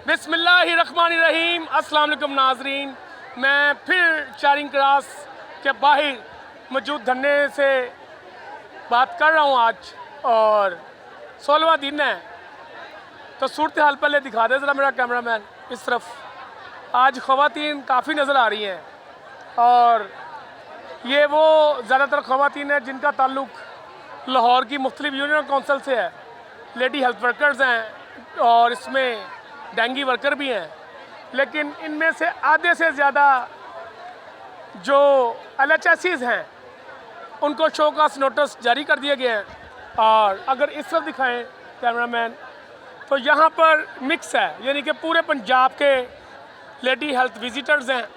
बिस्मिल्लाहिर्रहमानिर्रहीम। अस्सलाम वालेकुम नाजरीन, मैं फिर चारिंग क्रास के बाहर मौजूद धरने से बात कर रहा हूँ आज, और 16वां दिन है। तो सूरत हाल पहले दिखा दे ज़रा मेरा कैमरामैन इस तरफ। आज ख़वातीन काफ़ी नज़र आ रही हैं, और ये वो ज़्यादातर ख़वातीन हैं जिनका ताल्लुक़ लाहौर की मुख्तलिफ यूनियन काउंसिल से है। लेडी हेल्थ वर्कर्स हैं और इसमें डेंगी वर्कर भी हैं, लेकिन इनमें से आधे से ज़्यादा जो LHSs हैं उनको शोकास नोटिस जारी कर दिए गए हैं। और अगर इस तरफ दिखाएं कैमरामैन, तो यहाँ पर मिक्स है, यानी कि पूरे पंजाब के लेडी हेल्थ विजिटर्स हैं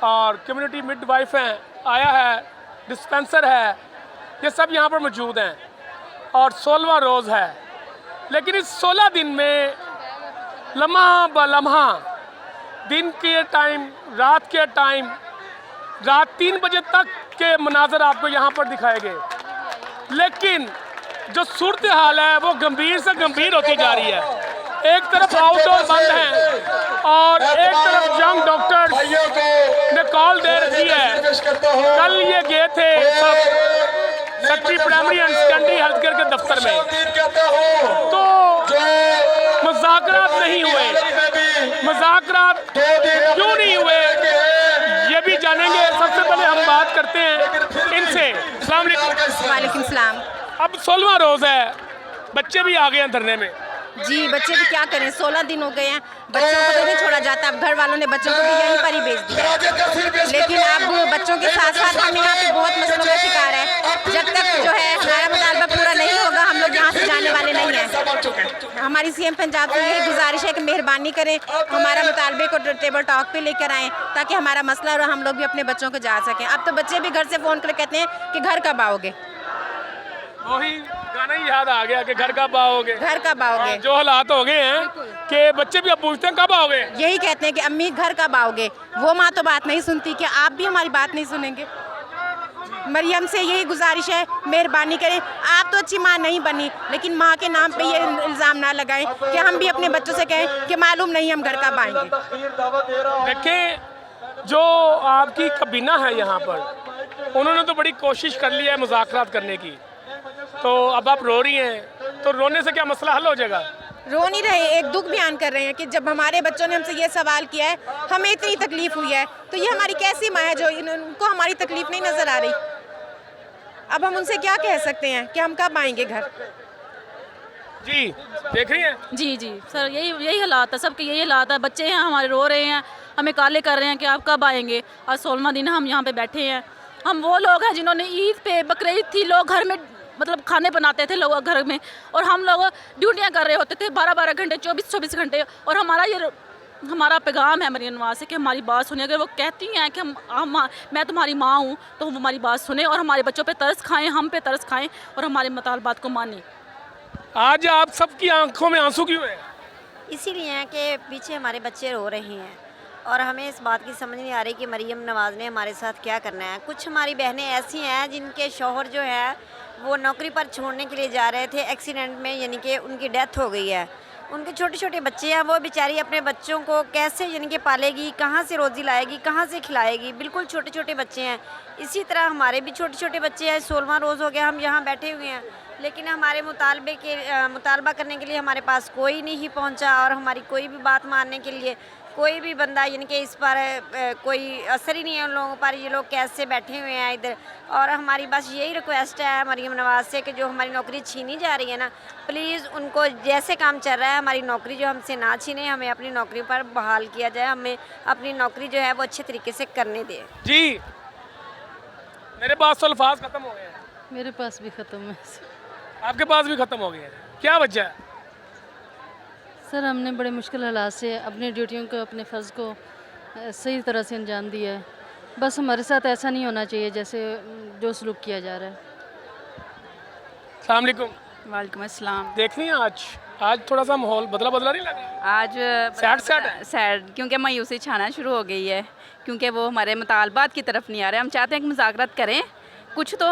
और कम्युनिटी मिडवाइफ हैं, आया है, डिस्पेंसर है, ये सब यहाँ पर मौजूद हैं। और 16वां रोज़ है, लेकिन इस 16 दिन में लम्हा ब लम्हा, दिन के टाइम, रात के टाइम, रात 3 बजे तक के मनाजर आपको यहाँ पर दिखाए गए। लेकिन जो सूरत हाल है वो गंभीर से गंभीर होती जा रही है। एक तरफ आउटडोर बंद हैं और एक तरफ यंग डॉक्टर्स ने कॉल दे रखी है। कल ये गए थे सब secretary primary and secondary health care के दफ्तर में, तो मुज़ाकरात नहीं हुए। मुज़ाकरात क्यों नहीं हुए ये भी जानेंगे। सबसे पहले हम बात करते हैं इनसे। अस्सलाम वालेकुम। वालेकुम सलाम। अब 16वां रोज़ है, बच्चे भी आ गए हैं धरने में। जी, बच्चे भी क्या करें, 16 दिन हो गए हैं, बच्चों को तो नहीं छोड़ा जाता। अब घर वालों ने बच्चों को भी यहीं पर ही भेज दिया, लेकिन अब बच्चों के साथ साथ हम यहाँ पे बहुत मसलों का शिकार है। जब तक जो है हमारा मुतालबा पूरा नहीं होगा, हम लोग यहाँ से जाने वाले नहीं हैं। हमारी CM पंजाब से यही गुजारिश है कि मेहरबानी करें, हमारा मुतालबे को टेबल टॉक पे लेकर आएँ, ताकि हमारा मसला और हम लोग भी अपने बच्चों को जा सकें। अब तो बच्चे भी घर से फ़ोन कर कहते हैं कि घर कब आओगे। वही गाना ही याद आ गया कि घर कब आओगे, घर कब आओगे। जो हालात हो गए हैं कि बच्चे भी अब पूछते हैं कब आओगे। यही कहते हैं कि अम्मी घर कब आओगे। वो माँ तो बात नहीं सुनती, कि आप भी हमारी बात नहीं सुनेंगे। मरियम से यही गुजारिश है, मेहरबानी करें। आप तो अच्छी माँ नहीं बनी, लेकिन माँ के नाम पे ये इल्ज़ाम ना लगाएं कि हम भी अपने बच्चों से कहें कि मालूम नहीं हम घर कब आएंगे। देखें, जो आपकी कबीना है यहाँ पर, उन्होंने तो बड़ी कोशिश कर ली है मुज़ाकरात करने की, तो अब आप रो रही हैं, तो रोने से क्या मसला हल हो जाएगा? रो नहीं रहे, एक दुख बयान कर रहे हैं कि जब हमारे बच्चों ने हमसे ये सवाल किया है, हमें इतनी तकलीफ हुई है, तो ये हमारी कैसी माँ है जो इनको हमारी तकलीफ नहीं नज़र आ रही। अब हम उनसे क्या कह सकते हैं कि हम कब आएंगे घर। जी देख रही हैं? जी जी सर, यही हालात है, सबके यही हालात है। बच्चे हैं हमारे रो रहे हैं, हमें काले कर रहे हैं कि आप कब आएंगे। आज 16वां दिन हम यहाँ पे बैठे हैं। हम वो लोग हैं जिन्होंने ईद पे, बकरीद थी, लोग घर में मतलब खाने बनाते थे लोग घर में, और हम लोग ड्यूटियाँ कर रहे होते थे 12-12 घंटे, 24-24 घंटे। और हमारा पैगाम है मरियम नवाज़ से कि हमारी बात सुने। अगर वो कहती हैं कि मैं तुम्हारी माँ हूँ, तो हम हमारी बात सुने और हमारे बच्चों पे तरस खाएं, हम पे तरस खाएं और हमारे मुतालबात को मानें। आज आप सबकी आंखों में आंसू क्यों है? इसीलिए हैं कि पीछे हमारे बच्चे रो रहे हैं, और हमें इस बात की समझ नहीं आ रही कि मरियम नवाज़ ने हमारे साथ क्या करना है। कुछ हमारी बहनें ऐसी हैं जिनके शौहर जो है वो नौकरी पर छोड़ने के लिए जा रहे थे, एक्सीडेंट में यानी कि उनकी डेथ हो गई है। उनके छोटे छोटे बच्चे हैं, वो बेचारी अपने बच्चों को कैसे यानी कि पालेगी, कहाँ से रोज़ी लाएगी, कहाँ से खिलाएगी। बिल्कुल छोटे छोटे बच्चे हैं। इसी तरह हमारे भी छोटे छोटे बच्चे हैं। 16वां रोज़ हो गया हम यहाँ बैठे हुए हैं, लेकिन हमारे मुतालबा करने के लिए हमारे पास कोई नहीं पहुँचा, और हमारी कोई भी बात मानने के लिए कोई भी बंदा यानी कि इस पर कोई असर ही नहीं है उन लोगों पर। ये लोग कैसे बैठे हुए हैं इधर। और हमारी बस यही रिक्वेस्ट है मरियम नवाज़ से कि जो हमारी नौकरी छीनी जा रही है ना, प्लीज़ उनको जैसे काम चल रहा है हमारी नौकरी जो हमसे ना छीने, हमें अपनी नौकरी पर बहाल किया जाए, हमें अपनी नौकरी जो है वो अच्छे तरीके से करने दें। जी मेरे पास तो अल्फाज ख़त्म हो गए हैं। मेरे पास भी ख़त्म है। आपके पास भी ख़त्म हो गए हैं, क्या वजह है? सर, हमने बड़े मुश्किल हालात से अपनी ड्यूटियों को, अपने फ़र्ज़ को सही तरह से अंजाम दिया है। बस हमारे साथ ऐसा नहीं होना चाहिए जैसे जो सलूक किया जा रहा है। अस्सलाम वालेकुम। वालेकुम अस्सलाम। देख रही हैं आज थोड़ा सा माहौल बदला नहीं लगा? आज सैड क्योंकि मायूसी छाना शुरू हो गई है, क्योंकि वो हमारे मुतालबात की तरफ नहीं आ रहे। हम चाहते हैं कि मुज़ाकरात करें, कुछ तो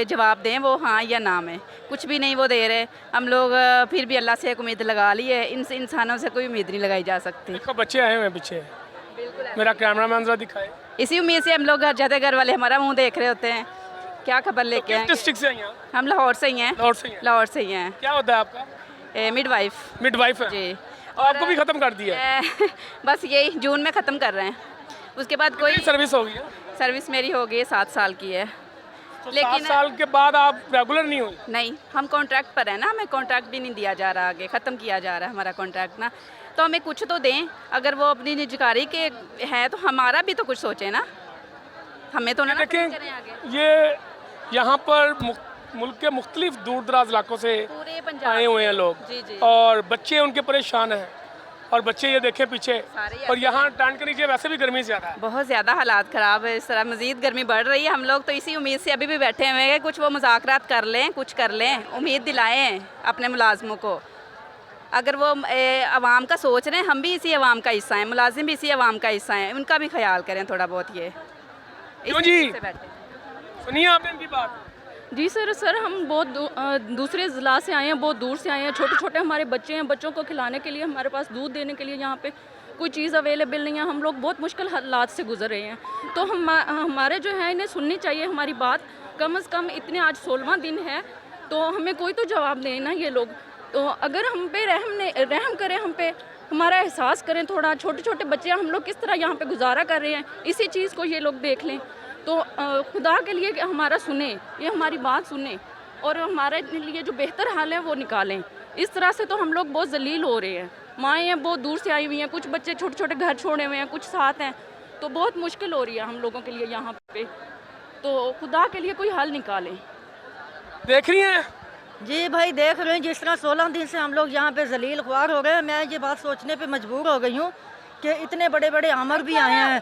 जवाब दें वो हाँ या ना में, कुछ भी नहीं वो दे रहे। हम लोग फिर भी अल्लाह से एक उम्मीद लगा ली है, इनसे इंसानों से कोई उम्मीद नहीं लगाई जा सकती। देखो बच्चे आए हुए हैं पीछे, मेरा कैमरा मैन जरा दिखाए। इसी उम्मीद से हम लोग घर जाते, घर वाले हमारा मुंह देख रहे होते हैं, क्या खबर लेके किस आए। डिस्ट्रिक्ट से आई हैं आप? हम लाहौर से ही हैं। लाहौर से ही हैं। लाहौर से ही हैं। क्या होता है आपका? मिडवाइफ मिडवाइफ है। जी। आपको भी खत्म कर दिया है? बस यही जून में ख़त्म कर रहे हैं, उसके बाद कोई सर्विस हो गई है? सर्विस मेरी हो गई 7 साल की है। तो लेकिन 7 साल के बाद आप रेगुलर नहीं हुई? नहीं, हम कॉन्ट्रैक्ट पर है ना, हमें कॉन्ट्रैक्ट भी नहीं दिया जा रहा, आगे ख़त्म किया जा रहा है हमारा कॉन्ट्रैक्ट ना। तो हमें कुछ तो दें, अगर वो अपनी निजकारी के हैं तो हमारा भी तो कुछ सोचें ना, हमें तो ना देखें करें आगे। ये यहाँ पर मुल्क के मुख्तलिफ दूर दराज इलाकों से पूरे पंजाब आए हुए हैं लोग, जी जी। और बच्चे उनके परेशान हैं, और बच्चे ये देखें पीछे, सारे और यहाँ टेंट के नीचे वैसे भी गर्मी ज़्यादा है। बहुत ज़्यादा हालात ख़राब है, इस तरह मज़ीद गर्मी बढ़ रही है। हम लोग तो इसी उम्मीद से अभी भी बैठे हुए हैं, कुछ वो मुज़ाकरात कर लें, कुछ कर लें, उम्मीद दिलाएं अपने मुलाजमों को। अगर वो अवाम का सोच रहे हैं, हम भी इसी अवाम का हिस्सा हैं, मुलाजिम भी इसी अवाम का हिस्सा हैं, उनका भी ख्याल करें थोड़ा बहुत। ये क्यों जी? से बैठे। सुनिए आपने इनकी बात। जी सर हम बहुत दूसरे ज़िला से आए हैं, बहुत दूर से आए हैं। छोटे छोटे हमारे बच्चे हैं, बच्चों को खिलाने के लिए, हमारे पास दूध देने के लिए यहाँ पे कोई चीज़ अवेलेबल नहीं है। हम लोग बहुत मुश्किल हालात से गुजर रहे हैं। तो हमारे जो है इन्हें सुननी चाहिए हमारी बात। कम से कम इतने आज 16वां दिन है, तो हमें कोई तो जवाब दें ना ये लोग। तो अगर हम पे रहम करें, हम पे हमारा एहसास करें थोड़ा। छोटे छोटे बच्चे हम लोग किस तरह यहाँ पे गुजारा कर रहे हैं, इसी चीज़ को ये लोग देख लें। तो खुदा के लिए हमारा सुने, ये हमारी बात सुने, और हमारे लिए जो बेहतर हाल है वो निकालें। इस तरह से तो हम लोग बहुत जलील हो रहे हैं। माएँ हैं बहुत दूर से आई हुई हैं, कुछ बच्चे छोटे छोटे घर छोड़े हुए हैं, कुछ साथ हैं, तो बहुत मुश्किल हो रही है हम लोगों के लिए यहाँ पे। तो खुदा के लिए कोई हल निकालें। देख रही हैं? जी भाई देख रहे हैं, जिस तरह 16 दिन से हम लोग यहाँ पे जलील ख्वार हो गए हैं। मैं ये बात सोचने पे मजबूर हो गई हूँ कि इतने बड़े बड़े आमर भी आए हैं,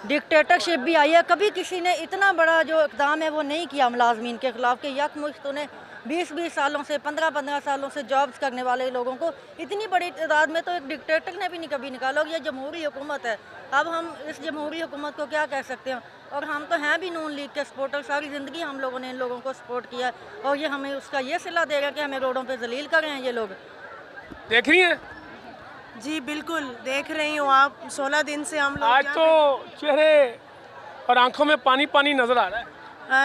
डिक्टेटरशिप भी आई है, कभी किसी ने इतना बड़ा जो इक़दाम है वो नहीं किया मुलाजमीन के ख़िलाफ़ कि यकमुश्त उन्हें 20-20 सालों से 15-15 सालों से जॉब्स करने वाले लोगों को इतनी बड़ी तादाद में तो एक डिक्टेटर ने भी नहीं कभी निकाला। ये जमहूरी हुकूमत है। अब हम इस जमहूरी हुकूमत को क्या कह सकते हैं? और हम तो हैं भी नून लीग के सपोर्टर, सारी ज़िंदगी हम लोगों ने इन लोगों को सपोर्ट किया, और ये हमें उसका ये सिला देगा कि हमें रोडों पर जलील कर रहे हैं ये लोग। देख रही हैं? जी बिल्कुल देख रही हूँ आप। 16 दिन से हम लोग आज तो चेहरे और आंखों में पानी पानी नजर आ रहा है।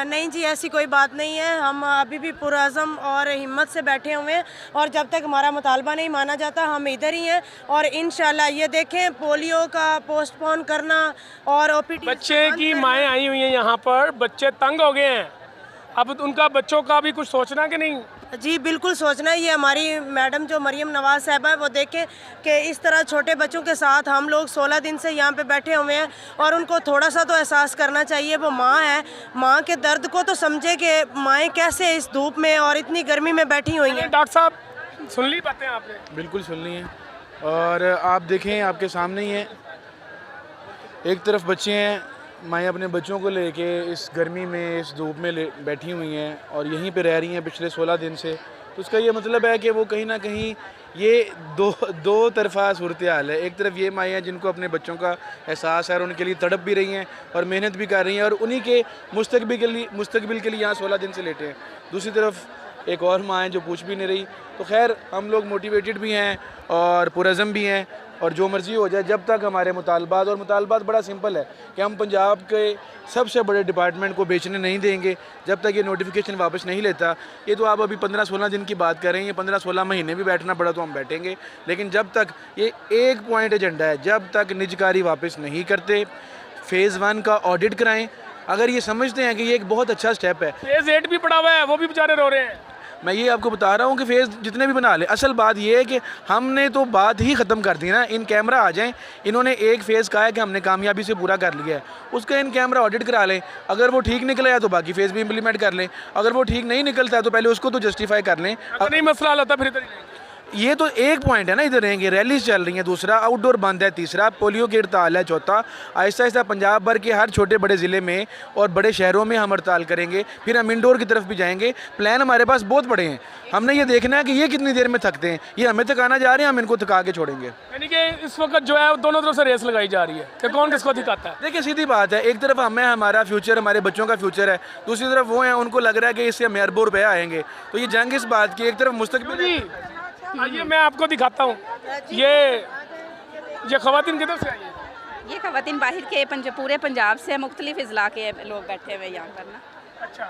नहीं जी, ऐसी कोई बात नहीं है। हम अभी भी पुरअज़म और हिम्मत से बैठे हुए हैं, और जब तक हमारा मुतालबा नहीं माना जाता हम इधर ही हैं। और इंशाल्लाह ये देखें, पोलियो का पोस्टपोन करना और OPD बच्चे की माएँ आई हुई हैं यहाँ पर, बच्चे तंग हो गए हैं, अब उनका बच्चों का भी कुछ सोचना कि नहीं? जी बिल्कुल सोचना है। ये हमारी मैडम जो मरियम नवाज़ साहबा है वो देखें कि इस तरह छोटे बच्चों के साथ हम लोग 16 दिन से यहाँ पे बैठे हुए हैं, और उनको थोड़ा सा तो एहसास करना चाहिए। वो माँ है, माँ के दर्द को तो समझे कि माएँ कैसे इस धूप में और इतनी गर्मी में बैठी हुई हैं। डॉक्टर साहब सुन ली बातें आपने? बिल्कुल सुन ली हैं, और आप देखें आपके सामने ही है, एक तरफ बच्चे हैं, माएँ अपने बच्चों को लेके इस गर्मी में इस धूप में बैठी हुई हैं और यहीं पे रह रही हैं पिछले 16 दिन से। तो उसका ये मतलब है कि वो कहीं ना कहीं ये दो तरफा सूरत हाल है। एक तरफ ये माएँ हैं जिनको अपने बच्चों का एहसास है और उनके लिए तड़प भी रही हैं और मेहनत भी कर रही हैं, और उन्हीं के मुस्तकबिल के लिए यहाँ 16 दिन से लेटे हैं। दूसरी तरफ एक और माँ है जो पूछ भी नहीं रही। तो खैर हम लोग मोटिवेटेड भी हैं और पुरज़म भी हैं, और जो मर्ज़ी हो जाए, जब तक हमारे मुतालबात, और मुतालबात बड़ा सिंपल है कि हम पंजाब के सबसे बड़े डिपार्टमेंट को बेचने नहीं देंगे जब तक ये नोटिफिकेशन वापस नहीं लेता। ये तो आप अभी 15-16 दिन की बात कर रहे हैं, ये 15-16 महीने भी बैठना पड़ा तो हम बैठेंगे, लेकिन जब तक ये एक पॉइंट एजेंडा है, जब तक निजकारी वापस नहीं करते, फ़ेज़ 1 का ऑडिट कराएँ। अगर ये समझते हैं कि ये एक बहुत अच्छा स्टेप है। फेज़ 8 भी पड़ा हुआ है, वो भी बेचारे रो रहे हैं। मैं ये आपको बता रहा हूँ कि फेज़ जितने भी बना ले, असल बात ये है कि हमने तो बात ही ख़त्म कर दी ना। इन कैमरा आ जाएं, इन्होंने एक फ़ेज़ कहा है कि हमने कामयाबी से पूरा कर लिया है, उसका इन कैमरा ऑडिट करा लें। अगर वो ठीक निकला है तो बाकी फ़ेज़ भी इम्प्लीमेंट कर लें, अगर वो ठीक नहीं निकलता है तो पहले उसको तो जस्टिफाई कर लें। अगर नहीं मसला होता फिर इधर ही रहेंगे। ये तो एक पॉइंट है ना, इधर रहेंगे। रैलीज चल रही हैं, दूसरा आउटडोर बंद है, तीसरा पोलियो की हड़ताल है, चौथा आहिस्ता आहिस्ता पंजाब भर के हर छोटे बड़े ज़िले में और बड़े शहरों में हम हड़ताल करेंगे, फिर हम इंडोर की तरफ भी जाएंगे। प्लान हमारे पास बहुत बड़े हैं, हमने ये देखना है कि ये कितनी देर में थकते हैं। ये हमें थकाना जा रहे हैं, हम इनको थका के छोड़ेंगे। यानी कि कि इस वक्त जो है वो दोनों तरफ से रेस लगाई जा रही है कि कौन किसको दिखाता है। देखिए सीधी बात है, एक तरफ हमें हमारा फ्यूचर, हमारे बच्चों का फ्यूचर है, दूसरी तरफ वो हैं उनको लग रहा है कि इससे हमें अरबों रुपये आएंगे। तो ये जंग इस बात की, एक तरफ मुस्तकबिल जी आइए मैं आपको दिखाता हूँ। ये खवातीन किधर से आई है? ये खवातीन बाहर के पूरे पंजाब से मुख्तलिफ अजला के लोग बैठे हुए यहाँ पर ना। अच्छा,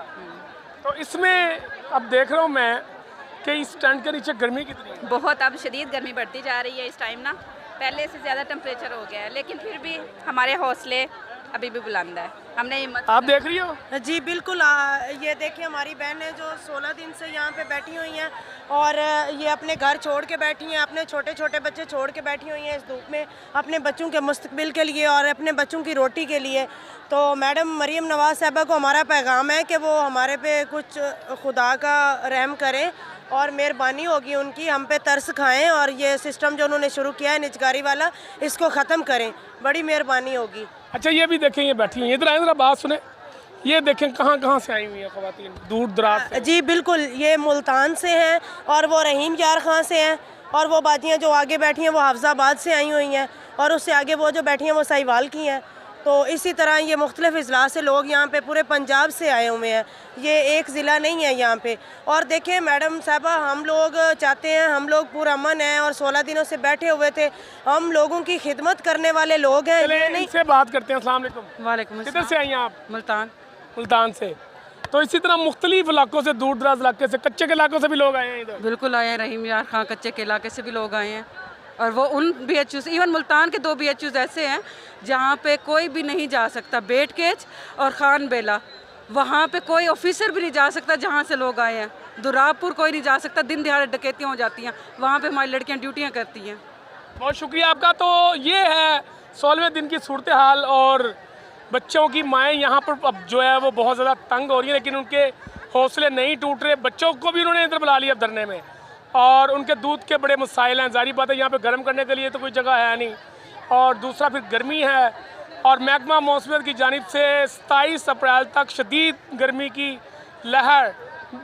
तो इसमें अब देख रहा हूँ मैं कि इस टेंट के नीचे गर्मी कितनी है? बहुत अब शदीद गर्मी बढ़ती जा रही है इस टाइम ना, पहले से ज़्यादा टेम्परेचर हो गया है, लेकिन फिर भी हमारे हौसले अभी भी बुलंद है। हमने हिम्मत। आप देख रही हो? जी बिल्कुल। ये देखिए हमारी बहन है जो 16 दिन से यहाँ पे बैठी हुई हैं और ये अपने घर छोड़ के बैठी हैं, अपने छोटे छोटे बच्चे छोड़ के बैठी हुई हैं इस धूप में, अपने बच्चों के मुस्तकबिल के लिए और अपने बच्चों की रोटी के लिए। तो मैडम मरीम नवाज़ साहिबा को हमारा पैगाम है कि वो हमारे पे कुछ खुदा का रहम करें और मेहरबानी होगी उनकी, हम पे तरस खाएं और ये सिस्टम जो उन्होंने शुरू किया है निजगारी वाला, इसको ख़त्म करें, बड़ी मेहरबानी होगी। अच्छा ये भी देखें, ये बैठी हैं, इधर आए जरा बात सुने। ये देखें कहाँ कहाँ से आई हुई हैं खवातीन, दूर दराज से। जी बिल्कुल, ये मुल्तान से हैं और वो रहीम यार खां से हैं और वो बाजियाँ जो आगे बैठी हैं वो हाफजाबाद से आई हुई हैं और उससे आगे वो जो बैठी हैं वो साहिवाल की हैं। तो इसी तरह ये मुख्तलिफ़ अजला से लोग यहाँ पे पूरे पंजाब से आए हुए हैं, ये एक ज़िला नहीं है यहाँ पे। और देखें मैडम साहबा, हम लोग चाहते हैं, हम लोग पूरा अमन हैं और 16 दिनों से बैठे हुए थे, हम लोगों की खिदमत करने वाले लोग हैं। चले इनसे बात करते हैं। अस्सलाम वालेकुम। वालेकुम किधर से आई हैं आप? मुल्तान। मुल्तान से। तो इसी तरह मुख्तलिफ इलाकों से, दूर दराज इलाके से, कच्चे के इलाकों से भी लोग आए हैं इधर? बिल्कुल आए हैं, रहीम यार खां कच्चे के इलाके से भी लोग आए हैं और वो उन BHUs, इवन मुल्तान के 2 BHUs ऐसे हैं जहाँ पे कोई भी नहीं जा सकता, बेट केच और खान बेला, वहाँ पे कोई ऑफिसर भी नहीं जा सकता जहाँ से लोग आए हैं। दुराबपुर कोई नहीं जा सकता, दिन दिहाड़े डकैतियाँ हो जाती हैं, वहाँ पे हमारी लड़कियाँ ड्यूटियाँ करती हैं। बहुत शुक्रिया आपका। तो ये है 16वें दिन की सूरत हाल और बच्चों की माएँ यहाँ पर अब जो है वो बहुत ज़्यादा तंग हो रही है, लेकिन उनके हौसले नहीं टूट रहे। बच्चों को भी उन्होंने इधर बुला लिया धरने में और उनके दूध के बड़े मसाइल हैं। जारी बात है यहाँ पे गर्म करने के लिए तो कोई जगह है नहीं, और दूसरा फिर गर्मी है और महकमा मौसमियत की जानिब से 27 अप्रैल तक शदीद गर्मी की लहर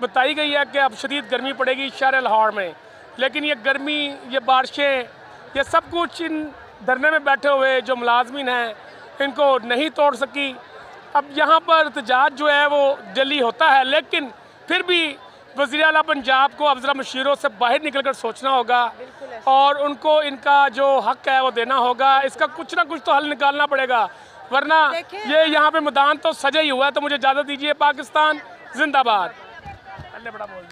बताई गई है कि अब शदीद गर्मी पड़ेगी शहर लाहौर में। लेकिन ये गर्मी, ये बारिशें, ये सब कुछ इन धरने में बैठे हुए जो मुलाजमीन हैं इनको नहीं तोड़ सकी। अब यहाँ पर एहतजाज जो है वो जल्दी होता है, लेकिन फिर भी वज़ीर आला पंजाब को अब ज़रा मुशीरों से बाहर निकल कर सोचना होगा और उनको इनका जो हक़ है वो देना होगा। इसका कुछ ना कुछ तो हल निकालना पड़ेगा, वरना ये यहाँ पे मैदान तो सजा ही हुआ है। तो मुझे इजाज़त दीजिए। पाकिस्तान जिंदाबाद। अल्लाह बड़ा बोल